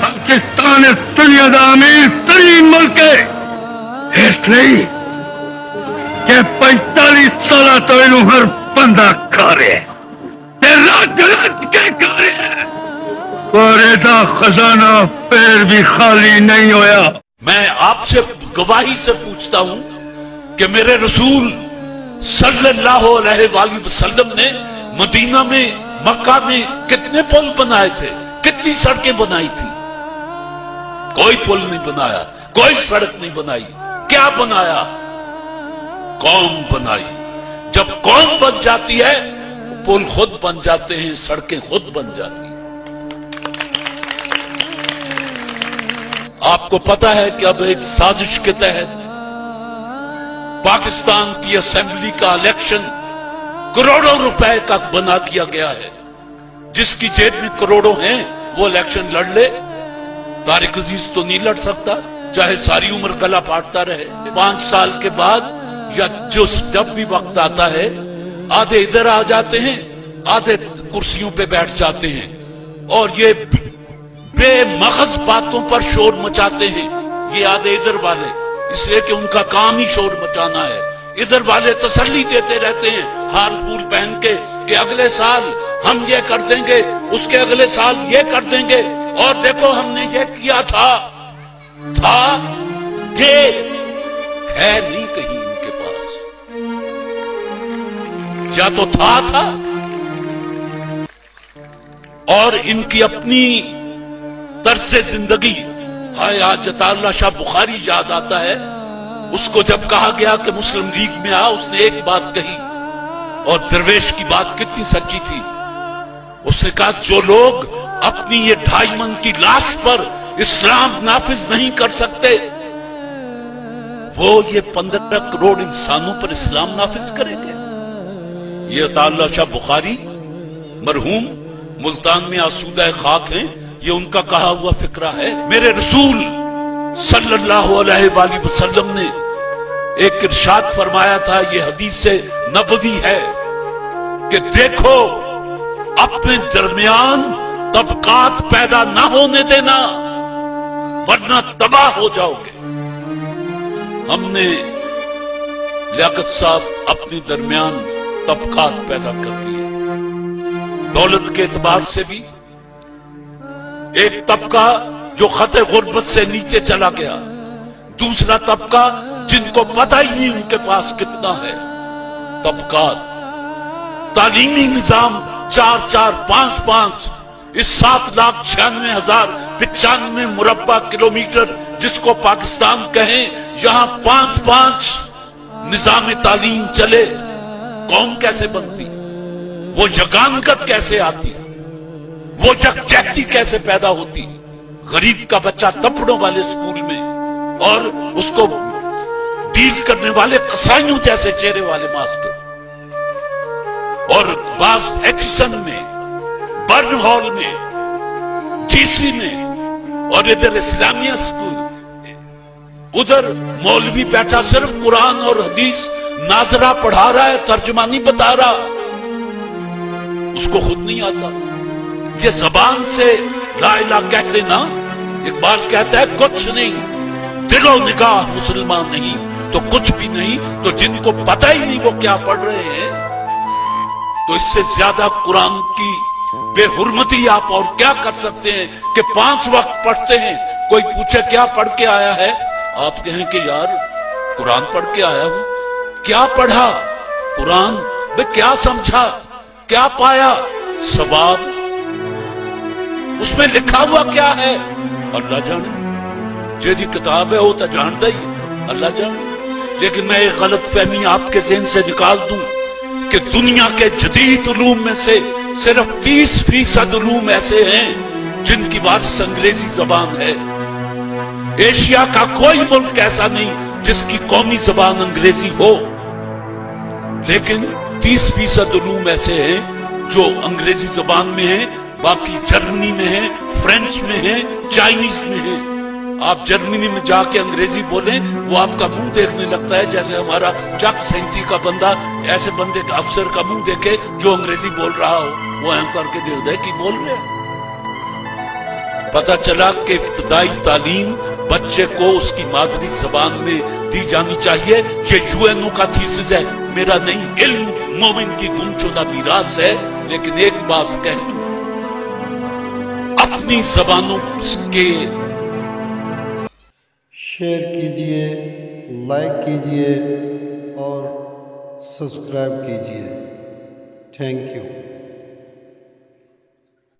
پاکستان اس دنیا کا امیر ترین ملک ہے، اس لیے کہ 45 سال تو انہوں ہر بندہ کھا رہے ہیں، رج رج کے کھا رہے ہیں، اور ایسا خزانہ پھر بھی خالی نہیں ہویا۔ میں آپ سے گواہی سے پوچھتا ہوں کہ میرے رسول صلی اللہ علیہ وآلہ وسلم نے مدینہ میں، مکہ میں کتنے پل بنائے تھے، کتنی سڑکیں بنائی تھی؟ کوئی پل نہیں بنایا، کوئی سڑک نہیں بنائی۔ کیا بنایا؟ قوم بنائی۔ جب قوم بن جاتی ہے پل خود بن جاتے ہیں، سڑکیں خود بن جاتی ہیں۔ آپ کو پتا ہے کہ اب ایک سازش کے تحت پاکستان کی اسمبلی کا الیکشن کروڑوں روپے کا بنا دیا گیا ہے۔ جس کی جیب میں کروڑوں ہیں وہ الیکشن لڑ لے، طارق عزیز تو نہیں لڑ سکتا، چاہے ساری عمر گلا پھاڑتا رہے۔ 5 سال کے بعد یا جب بھی وقت آتا ہے، آدھے ادھر آ جاتے ہیں، آدھے کرسیوں پہ بیٹھ جاتے ہیں اور یہ بے مغز باتوں پر شور مچاتے ہیں۔ یہ آدھے ادھر والے، اس لیے کہ ان کا کام ہی شور مچانا ہے۔ ادھر والے تسلی دیتے رہتے ہیں ہار پھول پہن کے کہ اگلے سال ہم یہ کر دیں گے، اس کے اگلے سال یہ کر دیں گے، اور دیکھو ہم نے یہ کیا تھا یہ ہے نہیں کہیں ان کے پاس، یا تو تھا اور ان کی اپنی طرز زندگی۔ ہائے آج عطا اللہ شاہ بخاری یاد آتا ہے، اس کو جب کہا گیا کہ مسلم لیگ میں آ، اس نے ایک بات کہی، اور درویش کی بات کتنی سچی تھی۔ اس نے کہا جو لوگ اپنی یہ 2.5 من کی لاش پر اسلام نافذ نہیں کر سکتے، وہ یہ 15 کروڑ انسانوں پر اسلام نافذ کریں گے۔ یہ عطا اللہ شاہ بخاری مرحوم ملتان میں آسودہ خاک ہیں، یہ ان کا کہا ہوا فکرہ ہے۔ میرے رسول صلی اللہ علیہ وآلہ وسلم نے ایک ارشاد فرمایا تھا، یہ حدیث نبوی ہے کہ دیکھو اپنے درمیان طبقات پیدا نہ ہونے دینا ورنہ تباہ ہو جاؤ گے۔ ہم نے لیاقت صاحب اپنے درمیان طبقات پیدا کر لیے، دولت کے اعتبار سے بھی ایک طبقہ جو خط غربت سے نیچے چلا گیا، دوسرا طبقہ جن کو پتہ ہی نہیں ان کے پاس کتنا ہے۔ طبقات، تعلیمی نظام 4-4 5-5، اس 7,96,095 مربع کلومیٹر جس کو پاکستان کہیں، یہاں 5-5 نظام تعلیم چلے، قوم کیسے بنتی؟ وہ یگانگت کیسے آتی؟ وہ یکجہتی کیسے پیدا ہوتی؟ غریب کا بچہ تپڑوں والے اسکول میں، اور اس کو ڈیل کرنے والے قصائیوں جیسے چہرے والے ماسٹر، اور بعض ایکسن میں، برن ہال میں، جی سی میں، اور ادھر اسلامیہ اسکول، ادھر مولوی بیٹھا صرف قرآن اور حدیث ناظرہ پڑھا رہا ہے، ترجمہ نہیں بتا رہا، اس کو خود نہیں آتا۔ یہ زبان سے لا الہ کہتے نا، اقبال کہتا ہے کچھ نہیں، دل و نگاہ مسلمان نہیں تو کچھ بھی نہیں، تو جن کو پتہ ہی نہیں وہ کیا پڑھ رہے ہیں، تو اس سے زیادہ قرآن کی بے حرمتی آپ اور کیا کر سکتے ہیں کہ 5 وقت پڑھتے ہیں، کوئی پوچھے کیا پڑھ کے آیا ہے، آپ کہیں کہ یار قرآن پڑھ کے آیا ہوں۔ کیا پڑھا؟ قرآن۔ بے کیا سمجھا؟ کیا پایا؟ ثواب۔ اس میں لکھا ہوا کیا ہے؟ اللہ جانے، جیدی کتاب ہے وہ تو جانتا ہی، اللہ جانے۔ لیکن میں ایک غلط فہمی آپ کے ذہن سے نکال دوں کہ دنیا کے جدید علوم میں سے صرف 30% علوم ایسے ہیں جن کی وارث انگریزی زبان ہے۔ ایشیا کا کوئی ملک ایسا نہیں جس کی قومی زبان انگریزی ہو، لیکن 30% علوم ایسے ہیں جو انگریزی زبان میں ہیں، باقی جرمنی میں ہیں، فرینچ میں ہیں، چائنیز میں ہیں۔ آپ جرمنی میں جا کے انگریزی بولیں وہ آپ کا منہ دیکھنے لگتا ہے جیسے ہمارا چک 37 کا بندہ ایسے بندے کا افسر کا منہ دیکھے جو انگریزی بول رہا ہو، وہ ایم کر کے دیکھ دے کہ بول رہے ہیں۔ پتہ چلا کہ ابتدائی تعلیم بچے کو اس کی مادری زبان میں دی جانی چاہیے۔ یہ یو این او کا تھیسس ہے، میرا نہیں۔ علم مومن کی گمشدہ میراث ہے، لیکن ایک بات کہوں، اپنی زبانوں کے شیئر کیجئے، لائک کیجئے اور سبسکرائب کیجئے۔ Thank you.